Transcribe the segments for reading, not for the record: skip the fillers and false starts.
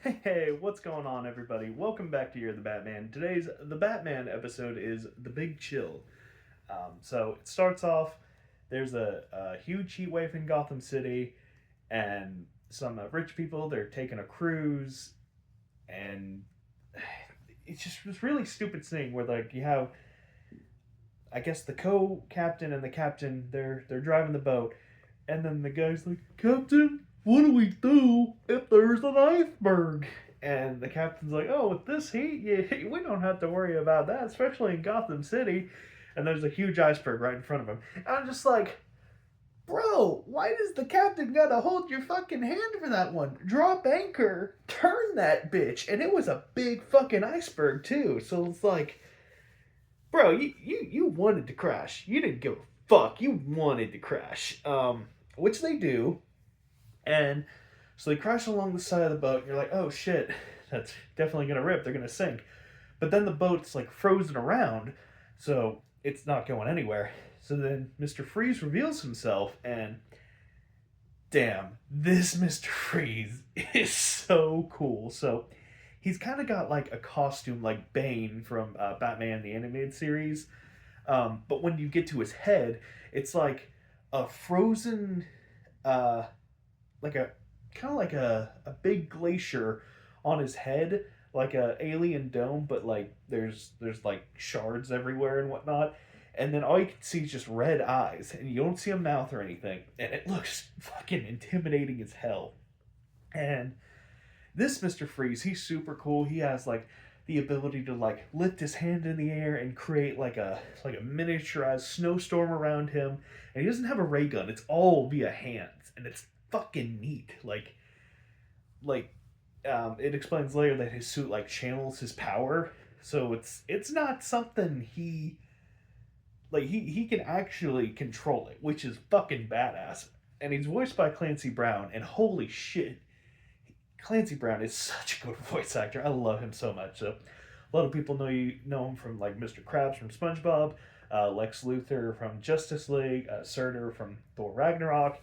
Hey, what's going on, everybody? Welcome back to You're the Batman. Today's The Batman episode is The Big Chill. So it starts off, there's a huge heat wave in Gotham City, and some rich people, they're taking a cruise, and it's just this really stupid thing where, like, you have, I guess, the co-captain and the captain, they're driving the boat, and then the guy's like, Captain, what do we do if there's an iceberg? And the captain's like, oh, with this heat, yeah, we don't have to worry about that, especially in Gotham City. And there's a huge iceberg right in front of him. And I'm just like, bro, why does the captain gotta hold your fucking hand for that one? Drop anchor, turn that bitch. And it was a big fucking iceberg, too. So it's like, bro, you wanted to crash. You didn't give a fuck. You wanted to crash. Which they do. And so they crash along the side of the boat, and you're like, oh shit, that's definitely gonna rip. They're gonna sink. But then the boat's like frozen around, so it's not going anywhere. So then Mr. Freeze reveals himself, and damn, this Mr. Freeze is so cool. So he's kind of got like a costume like Bane from Batman the Animated Series. But when you get to his head, it's like a frozen, uh, like a kind of like a big glacier on his head, like a alien dome, but like there's like shards everywhere and whatnot. And then all you can see is just red eyes, and you don't see a mouth or anything, and it looks fucking intimidating as hell. And this Mr. Freeze, he's super cool. He has like the ability to like lift his hand in the air and create like a miniaturized snowstorm around him. And he doesn't have a ray gun. It's all via hands, and it's fucking neat. Like it explains later that his suit like channels his power, so it's not something he can actually control it, which is fucking badass. And he's voiced by Clancy Brown, and holy shit, Clancy Brown is such a good voice actor. I love him so much. So a lot of people know him from like Mr. Krabs from SpongeBob, Lex Luthor from Justice League, Surtur from Thor Ragnarok.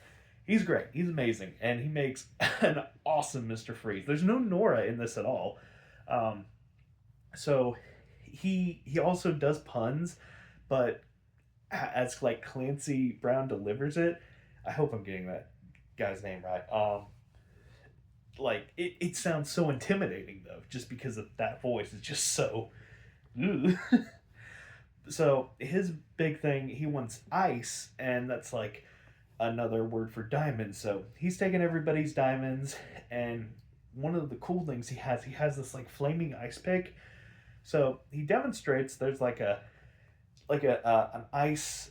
He's great. He's amazing, and he makes an awesome Mr. Freeze. There's no Nora in this at all. Um, so he also does puns, but as like Clancy Brown delivers it, I hope I'm getting that guy's name right. Like it sounds so intimidating though, just because of that voice is just so. So his big thing, he wants ice, and that's like another word for diamonds. So he's taking everybody's diamonds, and one of the cool things he has this like flaming ice pick. So he demonstrates there's like a an ice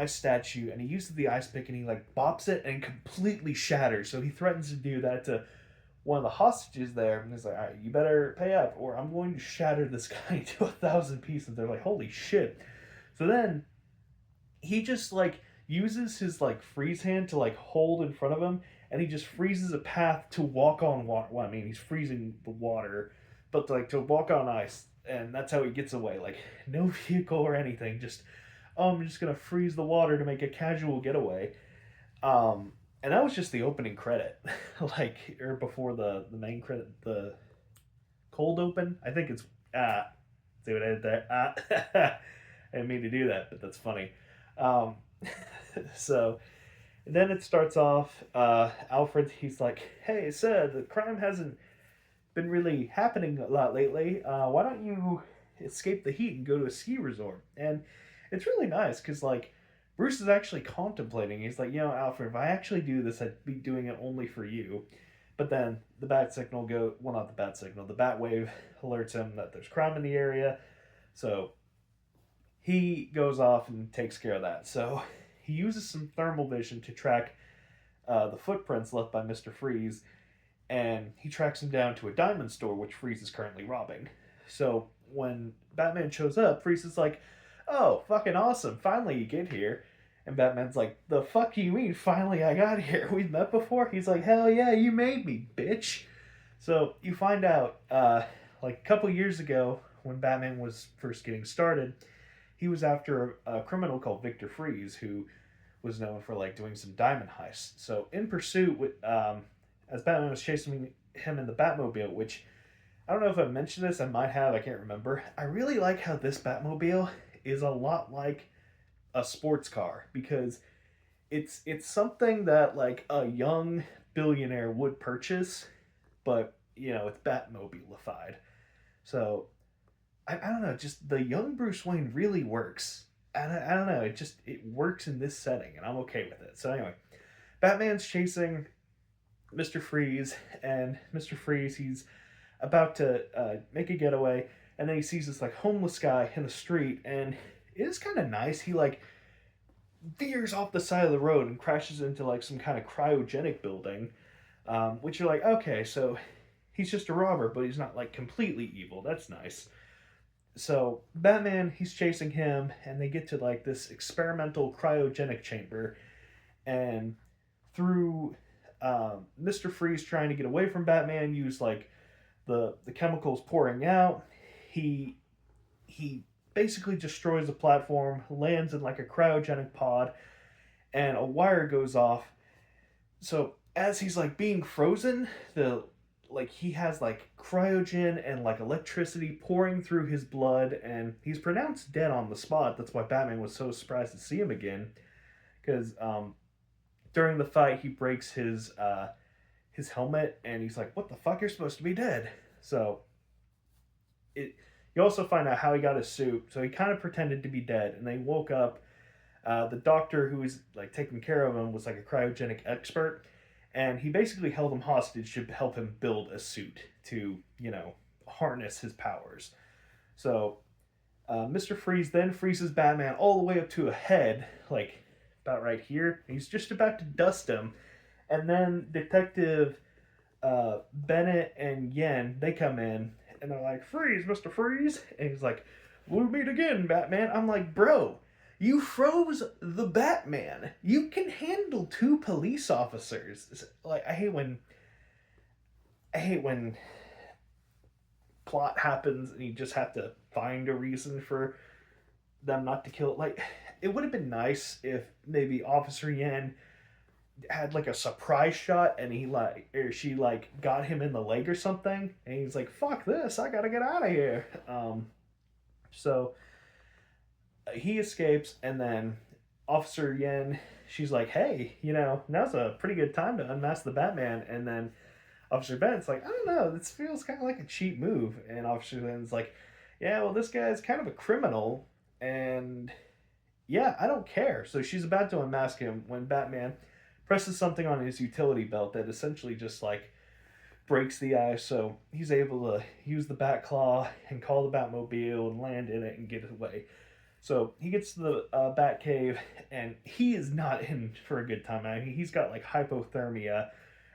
statue, and he uses the ice pick and he like bops it and completely shatters. So he threatens to do that to one of the hostages there, and he's like, all right, you better pay up or I'm going to shatter this guy into 1,000 pieces. They're like, holy shit. So then he just like uses his like freeze hand to like hold in front of him, and he just freezes a path to walk on water. Well, I mean, he's freezing the water, but like to walk on ice, and that's how he gets away. Like no vehicle or anything, just I'm just gonna freeze the water to make a casual getaway. And that was just the opening credit, like or before the main credit, the cold open. I think it's ah. See what I did there? I didn't mean to do that, but that's funny. Um, so then it starts off. Alfred, he's like, "Hey, sir, the crime hasn't been really happening a lot lately. Why don't you escape the heat and go to a ski resort?" And it's really nice because like Bruce is actually contemplating. He's like, Alfred, if I actually do this, I'd be doing it only for you. But then the bat signal not the bat signal, the bat wave alerts him that there's crime in the area. So he goes off and takes care of that. So he uses some thermal vision to track the footprints left by Mr. Freeze, and he tracks him down to a diamond store, which Freeze is currently robbing. So when Batman shows up, Freeze is like, oh, fucking awesome, finally you get here. And Batman's like, the fuck do you mean, finally I got here? We've met before? He's like, hell yeah, you made me, bitch. So you find out, like a couple years ago, when Batman was first getting started, he was after a criminal called Victor Freeze, who was known for like doing some diamond heists. So in pursuit, with as Batman was him in the Batmobile, which I don't know if I mentioned this. I might have. I can't remember. I really like how this Batmobile is a lot like a sports car because it's something that like a young billionaire would purchase, but it's Batmobileified. So I don't know, just the young Bruce Wayne really works. And I don't know, it works in this setting, and I'm okay with it. So anyway, Batman's chasing Mr. Freeze, and Mr. Freeze, he's about to make a getaway, and then he sees this like homeless guy in the street, and it is kind of nice. He like veers off the side of the road and crashes into like some kind of cryogenic building, which you're like, okay, so he's just a robber, but he's not like completely evil. That's nice. So Batman, he's chasing him, and they get to like this experimental cryogenic chamber, and through Mr. Freeze trying to get away from Batman, use like the chemicals pouring out. He basically destroys the platform, lands in like a cryogenic pod, and a wire goes off. So as he's like being frozen, the like he has like cryogen and like electricity pouring through his blood, and he's pronounced dead on the spot. That's why Batman was so surprised to see him again, because during the fight he breaks his helmet, and he's like, "What the fuck? You're supposed to be dead." So you also find out how he got his suit. So he kind of pretended to be dead, and they woke up. The doctor who was like taking care of him was like a cryogenic expert, and he basically held him hostage to help him build a suit to harness his powers. So Mr. Freeze then freezes Batman all the way up to a head, like about right here. He's just about to dust him, and then Detective Bennett and Yen, they come in, and they're like, "Freeze, Mr. Freeze," and he's like, "We'll meet again, Batman." I'm like, bro, you froze the Batman. You can handle two police officers. Like, I hate when plot happens and you just have to find a reason for them not to kill it. Like, it would have been nice if maybe Officer Yen had like a surprise shot, and she like got him in the leg or something, and he's like, "Fuck this, I gotta get out of here." So he escapes, and then Officer Yen, she's like, "Hey, now's a pretty good time to unmask the Batman." And then Officer Ben's like, "I don't know, this feels kind of like a cheap move." And Officer Yen's like, "Yeah, well, this guy's kind of a criminal, and yeah, I don't care." So she's about to unmask him when Batman presses something on his utility belt that essentially just like breaks the ice, so he's able to use the Batclaw and call the Batmobile and land in it and get away. So he gets to the Batcave, and he is not in for a good time. I mean, he's got like hypothermia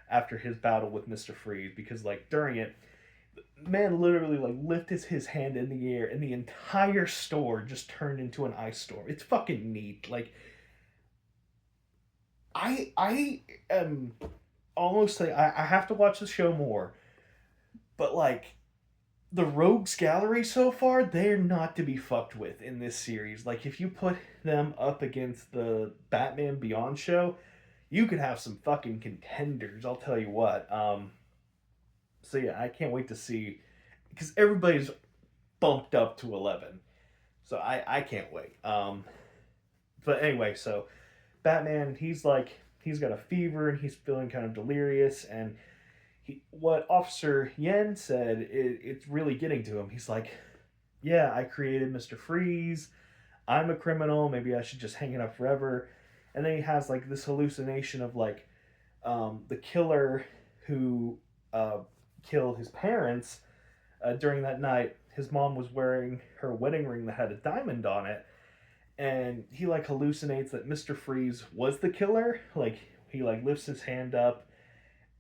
after his battle with Mr. Freeze, because like during it, man literally like lifted his hand in the air, and the entire store just turned into an ice storm. It's fucking neat. Like, I am almost like I have to watch the show more, but like the Rogues Gallery so far, they're not to be fucked with in this series. Like, if you put them up against the Batman Beyond show, you could have some fucking contenders, I'll tell you what. So yeah, I can't wait to see, because everybody's bumped up to 11, so I can't wait. But anyway, so Batman, he's got a fever and he's feeling kind of delirious, and what Officer Yen said, it's really getting to him. He's like, "Yeah, I created Mr. Freeze. I'm a criminal. Maybe I should just hang it up forever." And then he has like this hallucination of like the killer who killed his parents during that night. His mom was wearing her wedding ring that had a diamond on it, and he like hallucinates that Mr. Freeze was the killer. Like, he like lifts his hand up,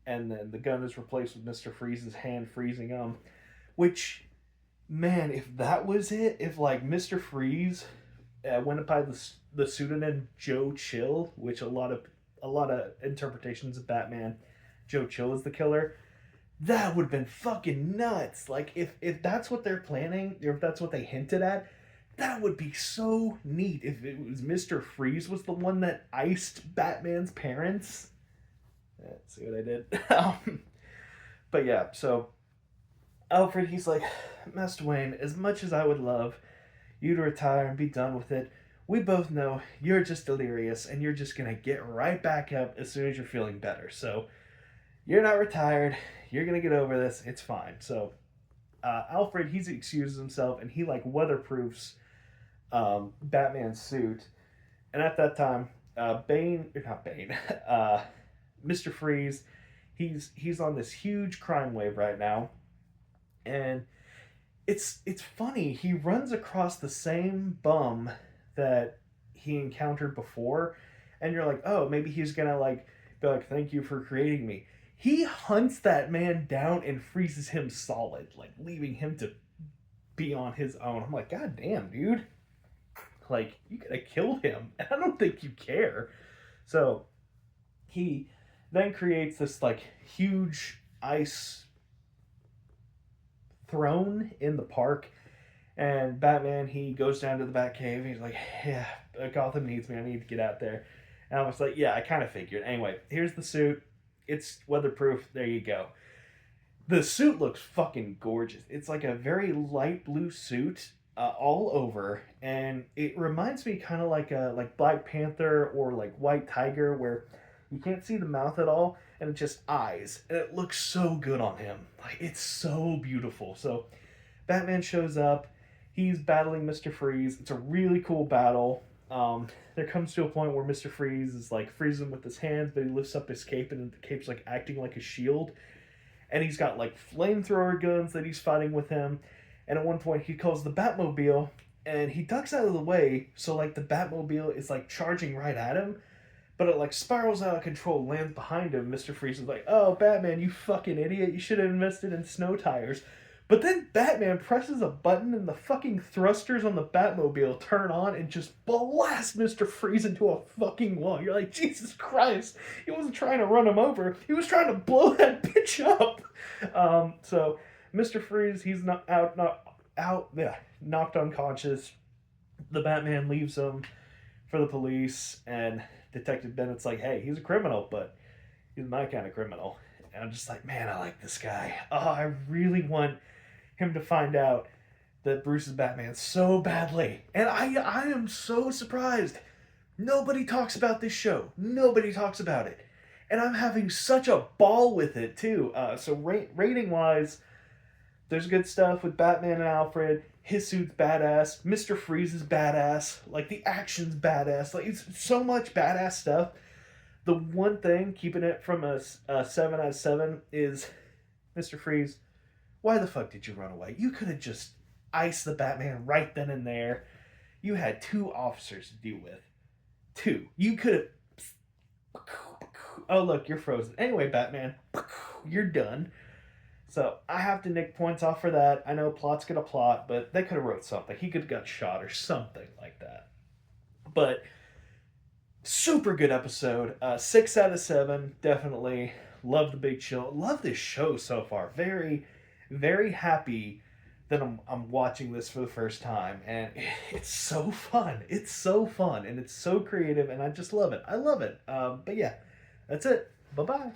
and then the gun is replaced with Mr. Freeze's hand freezing him. Which, man, if that was it, if like Mr. Freeze went by the pseudonym Joe Chill, which a lot of interpretations of Batman, Joe Chill is the killer, that would have been fucking nuts. Like, if that's what they're planning, or if that's what they hinted at, that would be so neat if it was Mr. Freeze was the one that iced Batman's parents. Let's see what I did. But yeah, so Alfred, he's like, Master Wayne, as much as I would love you to retire and be done with it, we both know you're just delirious and you're just gonna get right back up as soon as you're feeling better. So you're not retired. You're gonna get over this. It's fine. So Alfred, he excuses himself and he like weatherproofs Batman's suit. And at that time, Bane, or not Bane, Mr. Freeze, he's on this huge crime wave right now, and it's funny. He runs across the same bum that he encountered before, and you're like, oh, maybe he's gonna like be like, thank you for creating me. He hunts that man down and freezes him solid, like leaving him to be on his own. I'm like, God damn, dude. Like, you could have killed him, and I don't think you care. So he then creates this like huge ice throne in the park. And Batman, he goes down to the Batcave. He's like, yeah, Gotham needs me. I need to get out there. And I was like, yeah, I kind of figured. Anyway, here's the suit. It's weatherproof. There you go. The suit looks fucking gorgeous. It's like a very light blue suit all over, and it reminds me kind of like Black Panther or like White Tiger, where you can't see the mouth at all, and it's just eyes, and it looks so good on him. Like, it's so beautiful. So Batman shows up. He's battling Mr. Freeze. It's a really cool battle. There comes to a point where Mr. Freeze is like freezing him with his hands, but he lifts up his cape, and the cape's like acting like a shield. And he's got like flamethrower guns that he's fighting with him. And at one point, he calls the Batmobile, and he ducks out of the way, so like the Batmobile is like charging right at him, but it like spirals out of control, lands behind him. Mr. Freeze is like, "Oh, Batman, you fucking idiot! You should have invested in snow tires." But then Batman presses a button, and the fucking thrusters on the Batmobile turn on and just blast Mr. Freeze into a fucking wall. You're like, Jesus Christ! He wasn't trying to run him over; he was trying to blow that bitch up. So Mr. Freeze, he's knocked unconscious. The Batman leaves him for the police, and Detective Bennett's like, hey, he's a criminal, but he's my kind of criminal. And I'm just like, man, I like this guy. Oh, I really want him to find out that Bruce is Batman so badly. And I am so surprised. Nobody talks about this show. Nobody talks about it. And I'm having such a ball with it, too. So rating-wise, there's good stuff with Batman and Alfred. His suit's badass. Mr. Freeze is badass. Like, the action's badass. Like, it's so much badass stuff. The one thing keeping it from a 7 out of 7 is, Mr. Freeze, why the fuck did you run away? You could have just iced the Batman right then and there. You had 2 officers to deal with. 2. You could have... Oh, look, you're frozen. Anyway, Batman, you're done. So I have to nick points off for that. I know plot's gonna plot, but they could have wrote something. He could have got shot or something like that. But super good episode. 6 out of 7, definitely. Love the Big Chill. Love this show so far. Very, very happy that I'm watching this for the first time, and it's so fun. It's so fun, and it's so creative, and I just love it. I love it. But yeah, that's it. Bye bye.